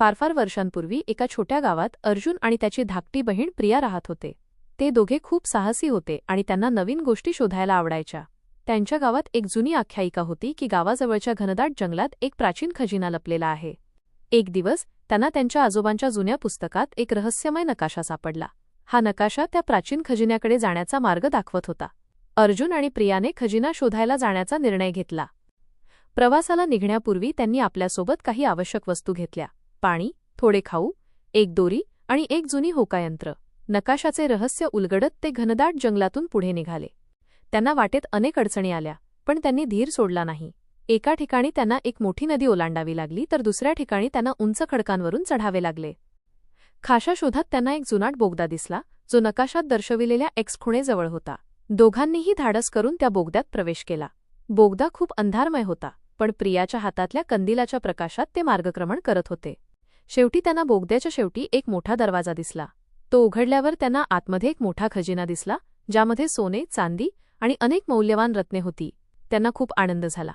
फार फार वर्षांपूर्वी एका छोट्या गावात अर्जुन आणि त्याची धाकटी बहीण प्रिया राहत होते. ते दोघे खूप साहसी होते आणि त्यांना नवीन गोष्टी शोधायला आवडायच्या. त्यांच्या गावात एक जुनी आख्यायिका होती की गावाजवळच्या घनदाट जंगलात एक प्राचीन खजिना लपलेला आहे. एक दिवस त्यांना त्यांच्या आजोबांच्या जुन्या पुस्तकात एक रहस्यमय नकाशा सापडला. हा नकाशा त्या प्राचीन खजिन्याकडे जाण्याचा मार्ग दाखवत होता. अर्जुन आणि प्रियाने खजिना शोधायला जाण्याचा निर्णय घेतला. प्रवासाला निघण्यापूर्वी त्यांनी आपल्यासोबत काही आवश्यक वस्तू घेतल्या: पाणी, थोडे खाऊ, एक दोरी आणि एक जुनी होकायंत्र. नकाशाचे रहस्य उलगडत ते घनदाट जंगलातून पुढे निघाले. त्यांना वाटेत अनेक अडचणी आल्या, पण त्यांनी धीर सोडला नाही. एका ठिकाणी त्यांना एक मोठी नदी ओलांडावी लागली, तर दुसऱ्या ठिकाणी त्यांना उंच खडकांवरून चढावे लागले. खाशा शोधात त्यांना एक जुनाट बोगदा दिसला, जो नकाशात दर्शविलेल्या एक्स खुणेजवळ होता. दोघांनीही धाडस करून त्या बोगद्यात प्रवेश केला. बोगदा खूप अंधारमय होता, पण प्रियाच्या हातातल्या कंदिलाच्या प्रकाशात ते मार्गक्रमण करत होते. शेवटी त्यांना बोगद्याच्या शेवटी एक मोठा दरवाजा दिसला. तो उघडल्यावर त्यांना आतमध्ये एक मोठा खजिना दिसला, ज्यामध्ये सोने, चांदी आणि अनेक मौल्यवान रत्ने होती. त्यांना खूप आनंद झाला.